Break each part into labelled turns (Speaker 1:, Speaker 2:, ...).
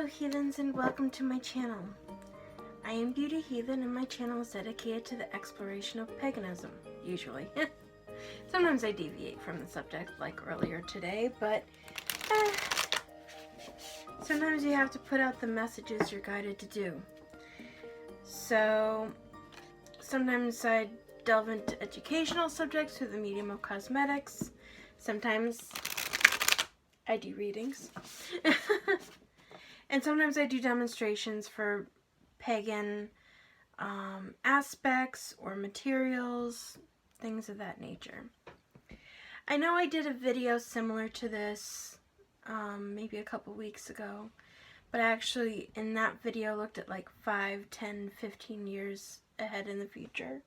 Speaker 1: Hello heathens, and welcome to my channel. I am Beauty Heathen, and my channel is dedicated to the exploration of paganism, usually. Sometimes I deviate from the subject, like earlier today, but sometimes you have to put out the messages you're guided to do. So sometimes I delve into educational subjects through the medium of cosmetics. Sometimes I do readings. And sometimes I do demonstrations for pagan aspects or materials, things of that nature. I know I did a video similar to this maybe a couple weeks ago, but actually in that video looked at like 5, 10, 15 years ahead in the future.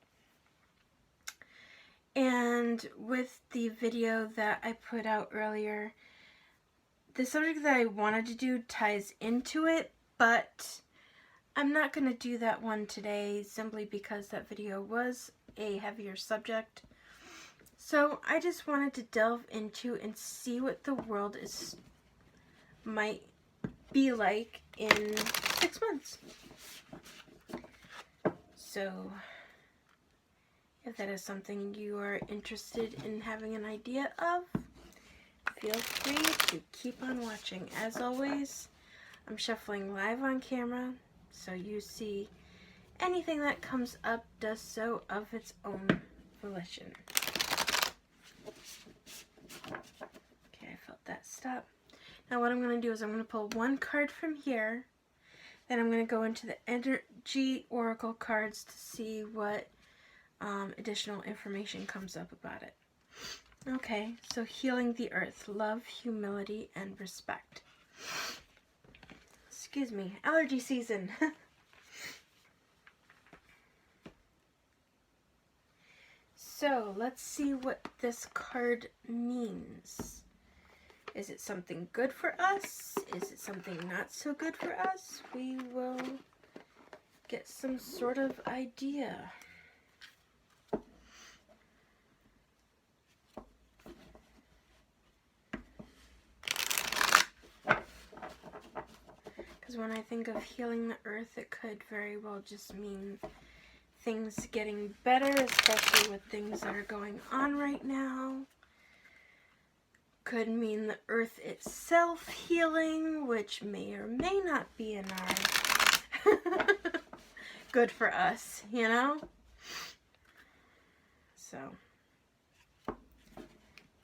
Speaker 1: And with the video that I put out earlier, the subject that I wanted to do ties into it, but I'm not going to do that one today simply because that video was a heavier subject. So I just wanted to delve into and see what the world might be like in 6 months. So if that is something you are interested in having an idea of, feel free to keep on watching. As always, I'm shuffling live on camera, so you see anything that comes up does so of its own volition. Okay, I felt that stop. Now what I'm going to do is I'm going to pull one card from here, then I'm going to go into the energy oracle cards to see what additional information comes up about it. Okay, so healing the earth, love, humility, and respect. Excuse me, allergy season. So let's see what this card means. Is it something good for us? Is it something not so good for us? We will get some sort of idea. Because when I think of healing the earth, it could very well just mean things getting better, especially with things that are going on right now. Could mean the earth itself healing, which may or may not be in our good for us, you know? So,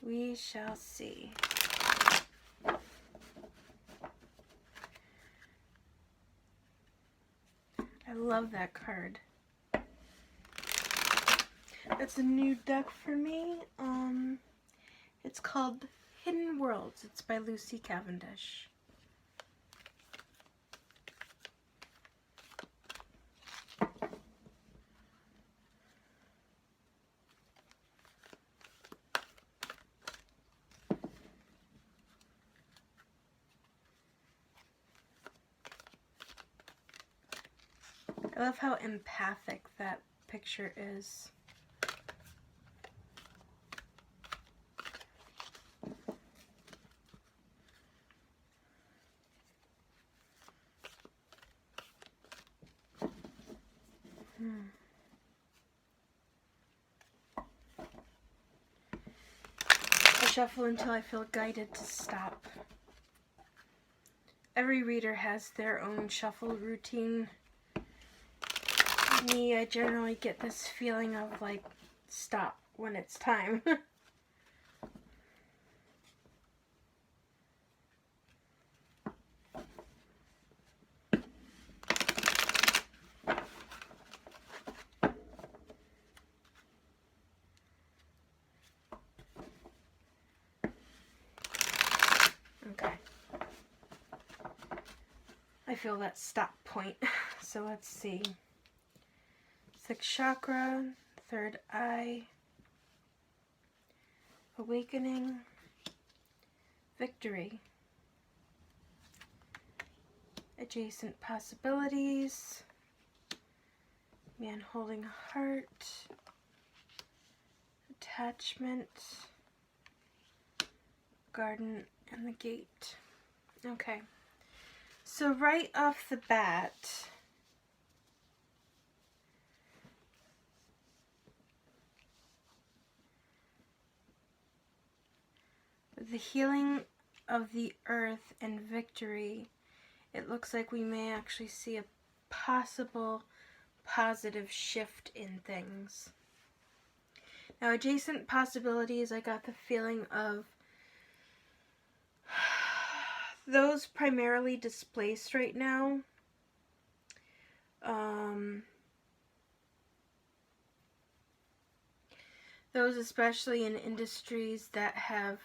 Speaker 1: we shall see. I love that card. It's a new deck for me. It's called Hidden Worlds. It's by Lucy Cavendish. I love how empathic that picture is. I shuffle until I feel guided to stop. Every reader has their own shuffle routine. Me, I generally get this feeling of like, stop when it's time. Okay. I feel that stop point. So let's see. Sixth chakra, third eye, awakening, victory, adjacent possibilities, man holding a heart, attachment, garden, and the gate. Okay, So right off the bat, the healing of the earth and victory, it looks like we may actually see a possible positive shift in things. Now, adjacent possibilities, I got the feeling of those primarily displaced right now. Those especially in industries that have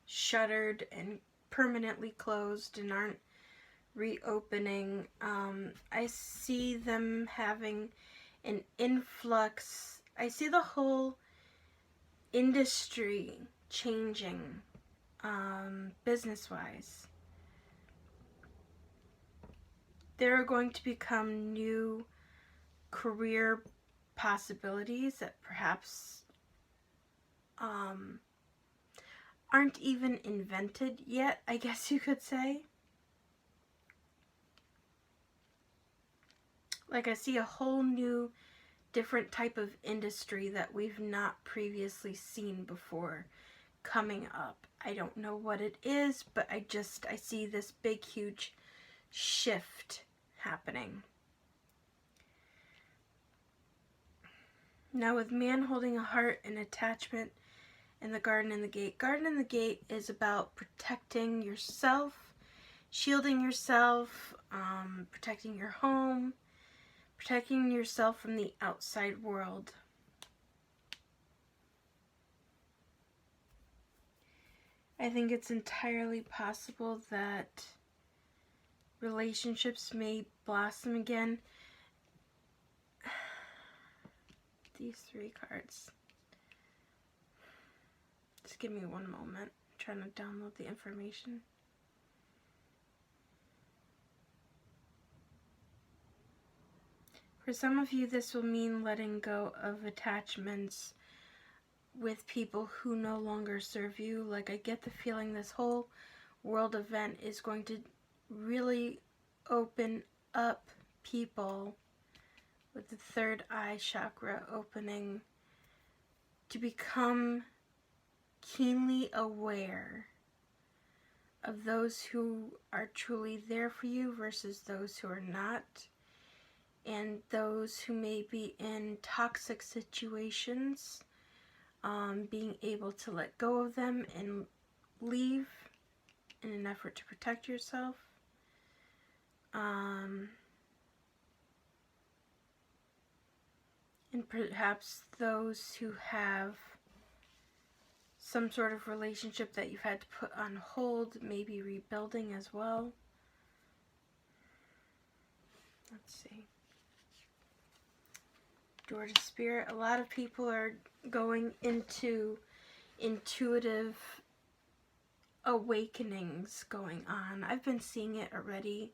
Speaker 1: shuttered and permanently closed and aren't reopening. I see them having an influx. I see the whole industry changing, business-wise. There are going to become new career possibilities that perhaps aren't even invented yet, I guess you could say. Like, I see a whole new different type of industry that we've not previously seen before coming up. I don't know what it is, but I see this big, huge shift happening. Now, with man holding a heart and attachment in the Garden and the Gate. Garden and the Gate is about protecting yourself, shielding yourself, protecting your home, protecting yourself from the outside world. I think it's entirely possible that relationships may blossom again. These 3 cards. Just give me one moment. I'm trying to download the information. For some of you, this will mean letting go of attachments with people who no longer serve you. Like, I get the feeling this whole world event is going to really open up people with the third eye chakra opening to become keenly aware of those who are truly there for you versus those who are not, and those who may be in toxic situations, being able to let go of them and leave in an effort to protect yourself. And perhaps those who have some sort of relationship that you've had to put on hold, maybe rebuilding as well. Let's see. Door to Spirit. A lot of people are going into intuitive awakenings going on. I've been seeing it already.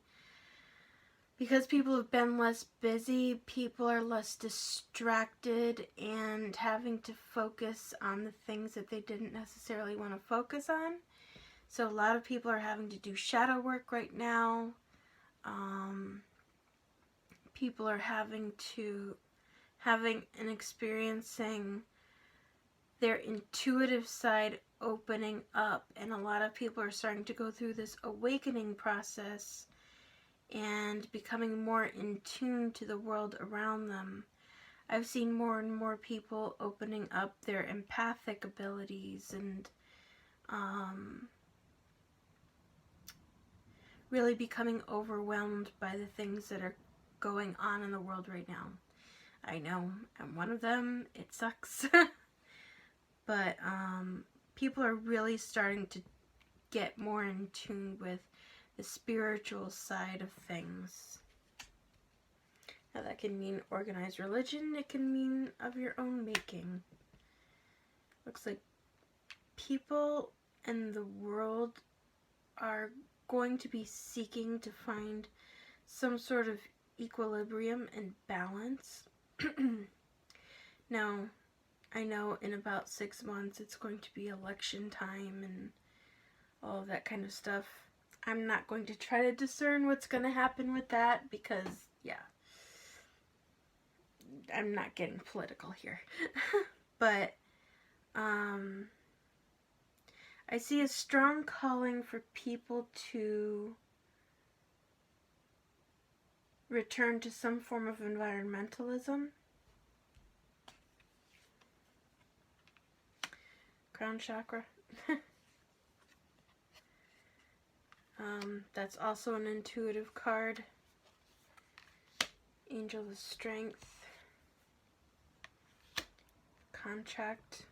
Speaker 1: Because people have been less busy, people are less distracted and having to focus on the things that they didn't necessarily want to focus on. So a lot of people are having to do shadow work right now. People are having and experiencing their intuitive side opening up, and a lot of people are starting to go through this awakening process and becoming more in tune to the world around them. I've seen more and more people opening up their empathic abilities and really becoming overwhelmed by the things that are going on in the world right now. I know I'm one of them. It sucks. But people are really starting to get more in tune with the spiritual side of things. Now that can mean organized religion, it can mean of your own making. Looks like people in the world are going to be seeking to find some sort of equilibrium and balance. Now, I know in about 6 months it's going to be election time and all of that kind of stuff. I'm not going to try to discern what's going to happen with that because, yeah, I'm not getting political here. But I see a strong calling for people to return to some form of environmentalism. Crown chakra. That's also an intuitive card. Angel of Strength. Contract.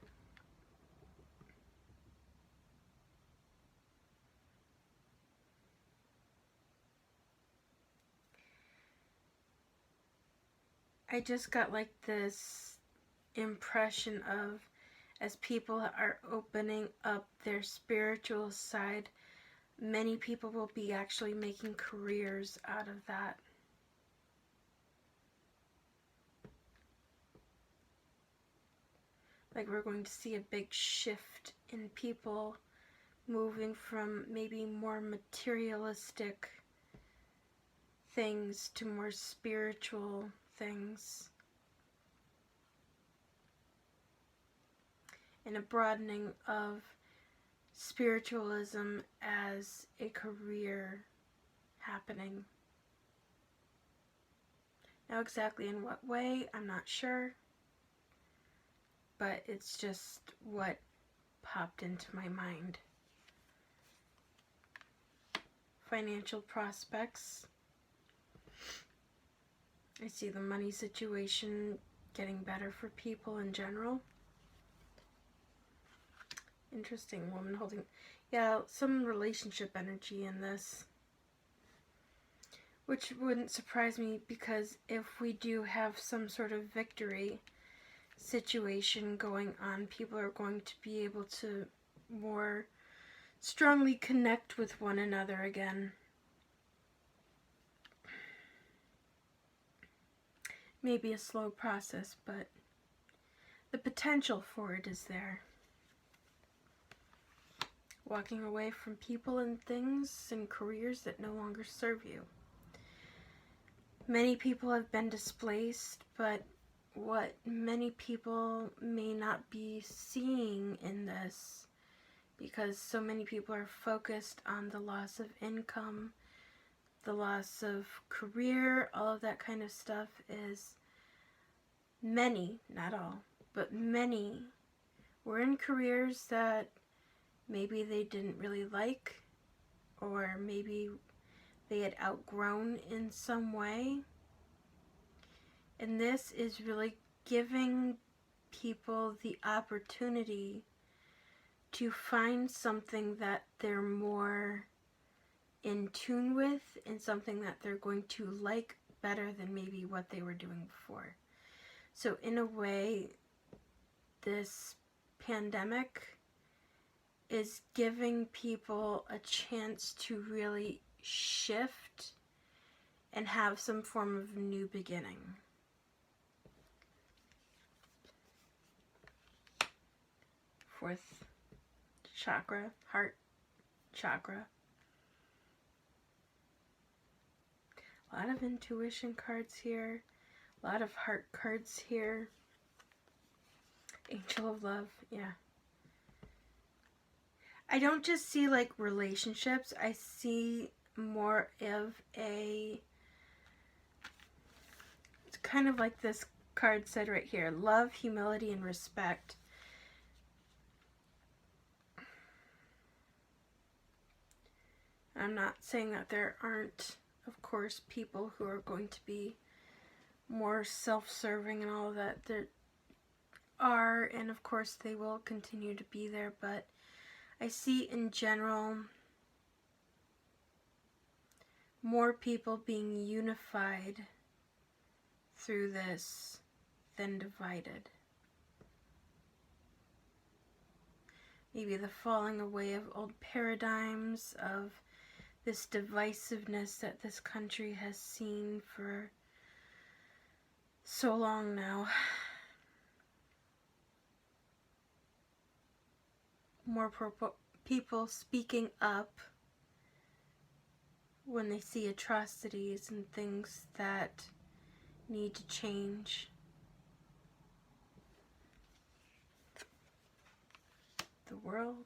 Speaker 1: I just got like this impression of, as people are opening up their spiritual side, many people will be actually making careers out of that. Like we're going to see a big shift in people moving from maybe more materialistic things to more spiritual things. And a broadening of spiritualism as a career happening. Now exactly in what way, I'm not sure. But it's just what popped into my mind. Financial prospects. I see the money situation getting better for people in general. Interesting, woman holding, yeah, some relationship energy in this. Which wouldn't surprise me, because if we do have some sort of victory situation going on, people are going to be able to more strongly connect with one another again. Maybe a slow process, but the potential for it is there. Walking away from people and things and careers that no longer serve you. Many people have been displaced, but what many people may not be seeing in this, because so many people are focused on the loss of income, the loss of career, all of that kind of stuff, is many, not all, but many were in careers that maybe they didn't really like, or maybe they had outgrown in some way. And this is really giving people the opportunity to find something that they're more in tune with, and something that they're going to like better than maybe what they were doing before. So in a way, this pandemic is giving people a chance to really shift and have some form of new beginning. Fourth chakra, heart chakra. A lot of intuition cards here. A lot of heart cards here. Angel of Love, yeah. I don't just see like relationships. I see more of a, it's kind of like this card said right here. Love, humility, and respect. I'm not saying that there aren't, of course, people who are going to be more self-serving and all of that. There are, and of course they will continue to be there, but I see in general more people being unified through this than divided. Maybe the falling away of old paradigms, of this divisiveness that this country has seen for so long now. More people speaking up when they see atrocities and things that need to change. The world.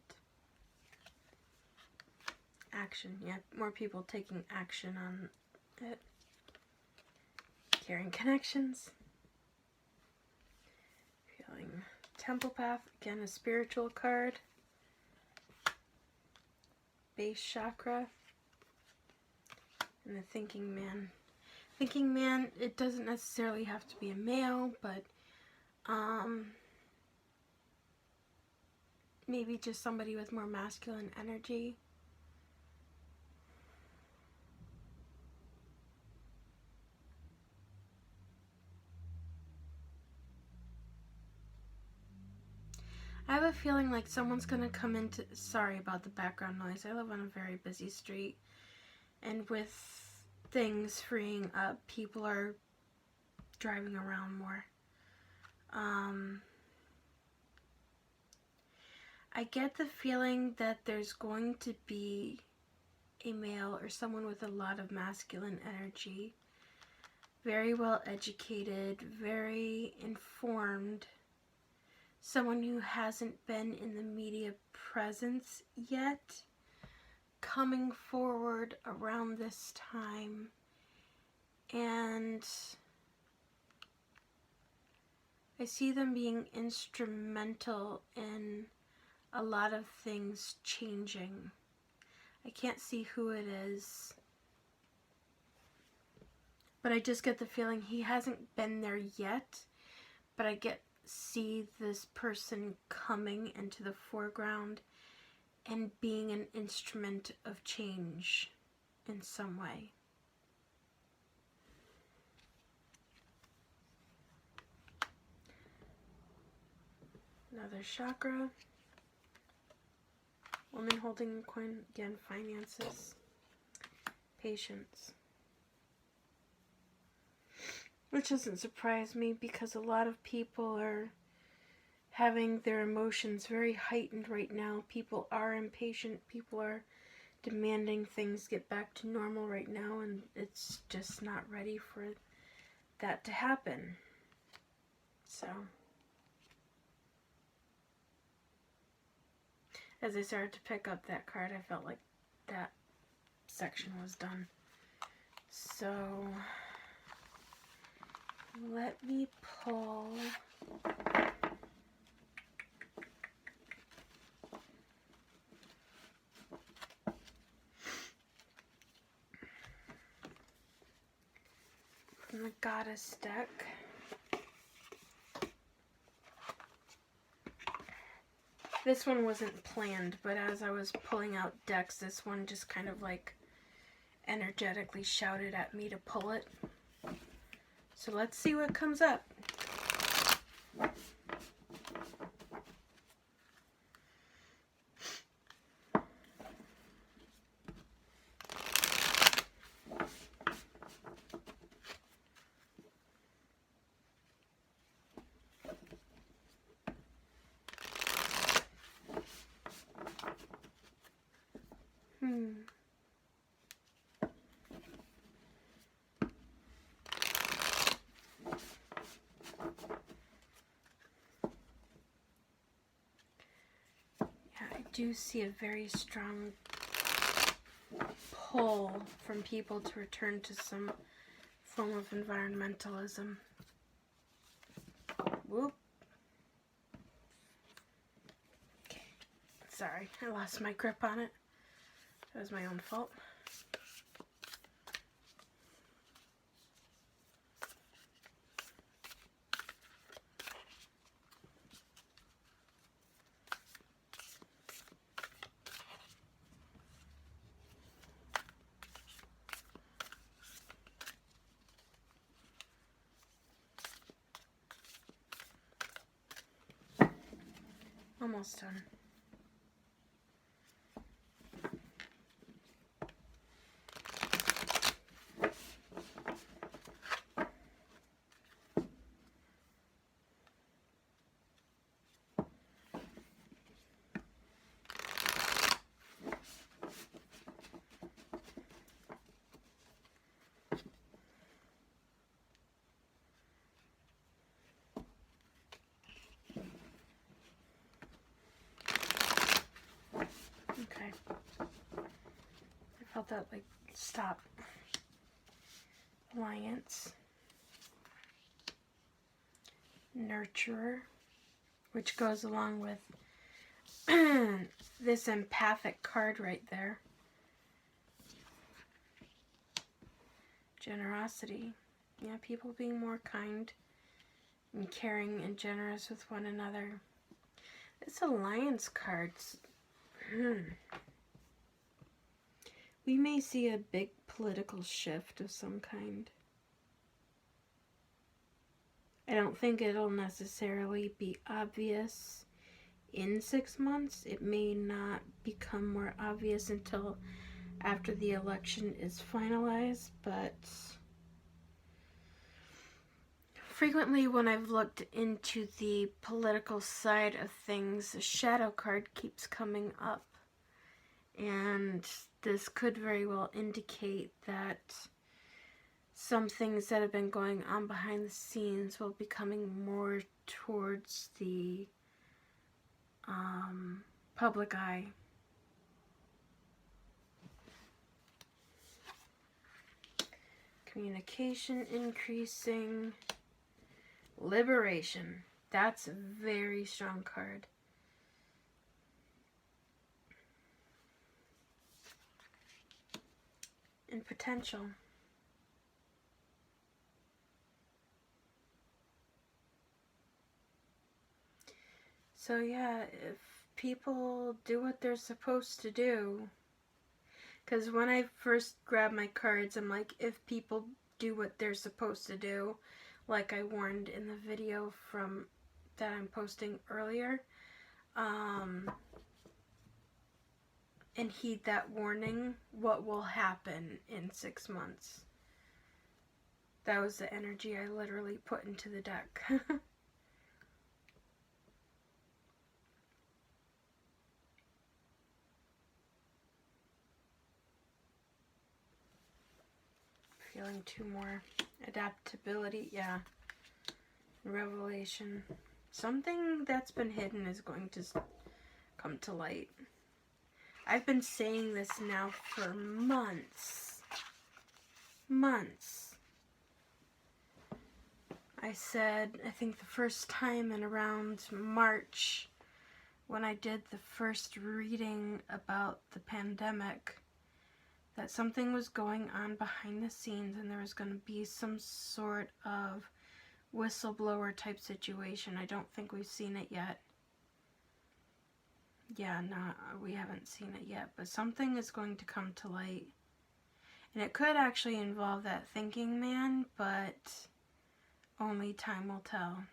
Speaker 1: Action. Yeah, more people taking action on it. Caring connections. Feeling Temple Path. Again, a spiritual card. Base chakra. And the Thinking Man. Thinking Man, it doesn't necessarily have to be a male, but maybe just somebody with more masculine energy. I have a feeling like someone's going to come into... Sorry about the background noise. I live on a very busy street. And with things freeing up, people are driving around more. I get the feeling that there's going to be a male or someone with a lot of masculine energy. Very well educated, very informed. Someone who hasn't been in the media presence yet, coming forward around this time, and I see them being instrumental in a lot of things changing. I can't see who it is, but I just get the feeling he hasn't been there yet, but I see this person coming into the foreground and being an instrument of change in some way. Another chakra. Woman holding a coin. Again, finances. Patience. Which doesn't surprise me because a lot of people are having their emotions very heightened right now. People are impatient. People are demanding things get back to normal right now, and it's just not ready for that to happen. So, as I started to pick up that card, I felt like that section was done. So, let me pull from the Goddess deck. This one wasn't planned, but as I was pulling out decks, this one just kind of like energetically shouted at me to pull it. So let's see what comes up. I do see a very strong pull from people to return to some form of environmentalism. Whoop. Okay. Sorry, I lost my grip on it. That was my own fault. Almost done. Okay. I felt that, like, stop. Alliance. Nurturer, which goes along with this empathic card right there. Generosity. Yeah, people being more kind and caring and generous with one another. This alliance card's we may see a big political shift of some kind. I don't think it'll necessarily be obvious in 6 months. It may not become more obvious until after the election is finalized, but frequently when I've looked into the political side of things, the shadow card keeps coming up. And this could very well indicate that some things that have been going on behind the scenes will be coming more towards the public eye. Communication increasing. Liberation. That's a very strong card. And potential. So yeah, if people do what they're supposed to do, because when I first grabbed my cards, I'm like, if people do what they're supposed to do, like I warned in the video from that I'm posting earlier, and heed that warning, what will happen in 6 months? That was the energy I literally put into the deck. Feeling 2 more. Adaptability, yeah. Revelation. Something that's been hidden is going to come to light. I've been saying this now for months. Months. I said, I think the first time in around March, when I did the first reading about the pandemic, that something was going on behind the scenes and there was going to be some sort of whistleblower type situation. I don't think we've seen it yet. Yeah, no, we haven't seen it yet, but something is going to come to light. And it could actually involve that thinking man, but only time will tell.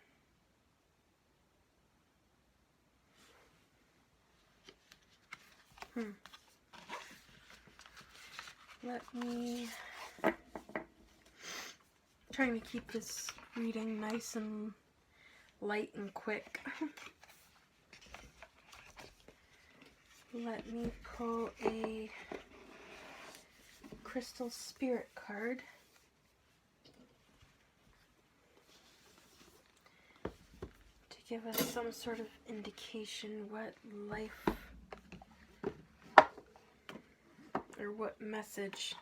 Speaker 1: Let me... trying to keep this reading nice and light and quick. Let me pull a crystal spirit card. To give us some sort of indication what life or what message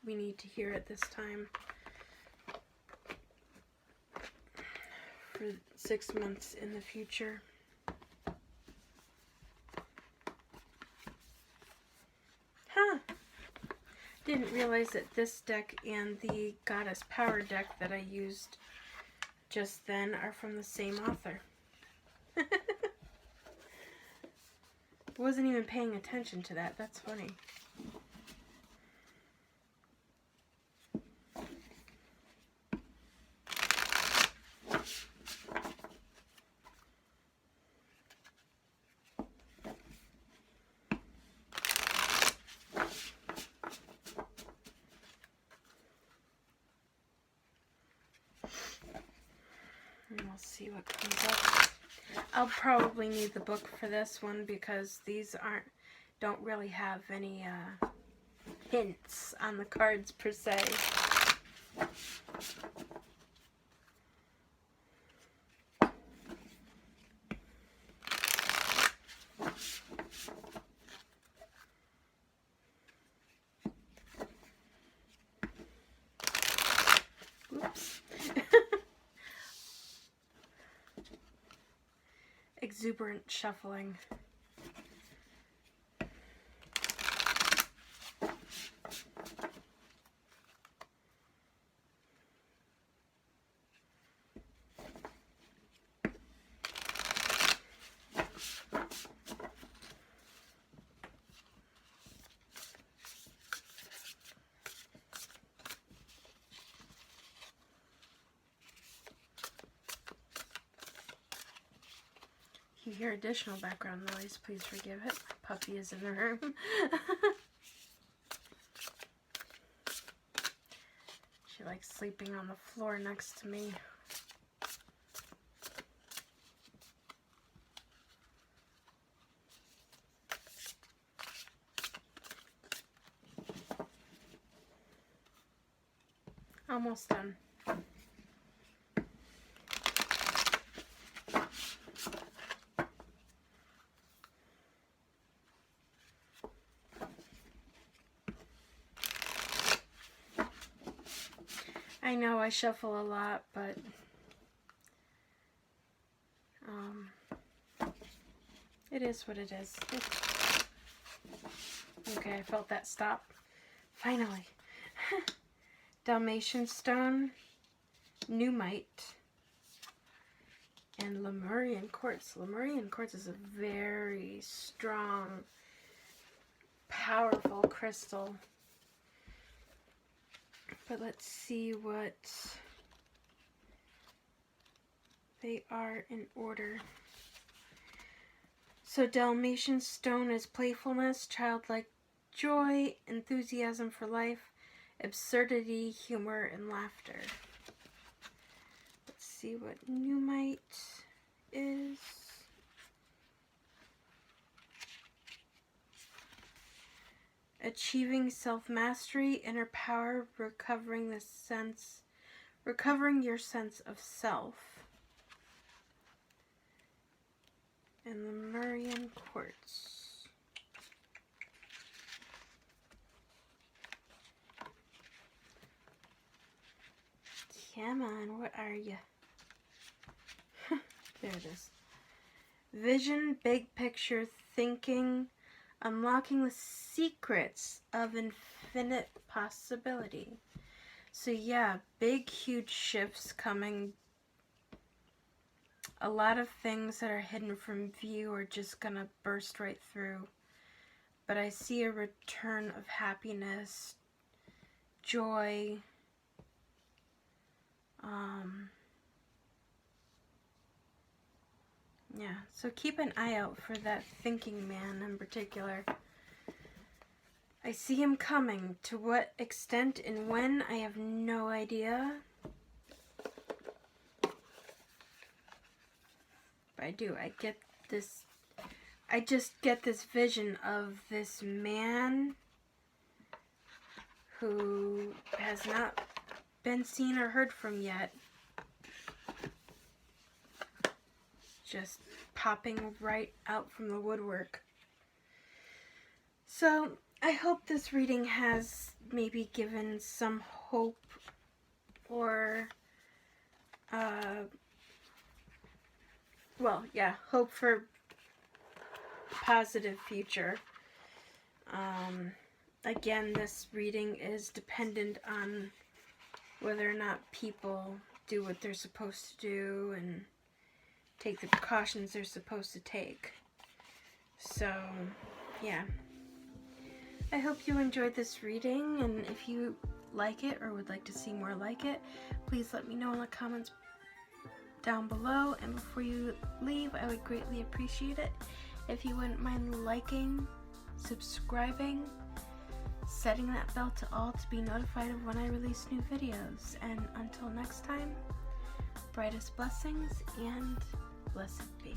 Speaker 1: we need to hear at this time for 6 months in the future. Didn't realize that this deck and the Goddess Power deck that I used just then are from the same author. Wasn't even paying attention to that. That's funny. And we'll see what comes up. I'll probably need the book for this one because these don't really have any hints on the cards per se. taps. Exuberant shuffling. If you hear additional background noise, please forgive it. My puppy is in the room. She likes sleeping on the floor next to me. Almost done. I know I shuffle a lot, but it is what it is. Okay, I felt that stop. Finally. Dalmatian stone, Numite, and Lemurian quartz. Lemurian quartz is a very strong, powerful crystal. But let's see what they are in order. So Dalmatian stone is playfulness, childlike joy, enthusiasm for life, absurdity, humor, and laughter. Let's see what Numite is. Achieving self-mastery, inner power, recovering your sense of self. And Lemurian quartz. Come on, what are you? There it is. Vision, big picture thinking, unlocking the secrets of infinite possibility. So yeah, big, huge shifts coming. A lot of things that are hidden from view are just gonna burst right through. But I see a return of happiness, joy, yeah, so keep an eye out for that thinking man in particular. I see him coming. To what extent and when, I have no idea. But I do. I just get this vision of this man who has not been seen or heard from yet. Just popping right out from the woodwork. So I hope this reading has maybe given some hope or hope for positive future. Again, this reading is dependent on whether or not people do what they're supposed to do and take the precautions they're supposed to take. So, yeah. I hope you enjoyed this reading, and if you like it or would like to see more like it, please let me know in the comments down below. And before you leave, I would greatly appreciate it if you wouldn't mind liking, subscribing, setting that bell to all to be notified of when I release new videos. And until next time, brightest blessings and blessed be.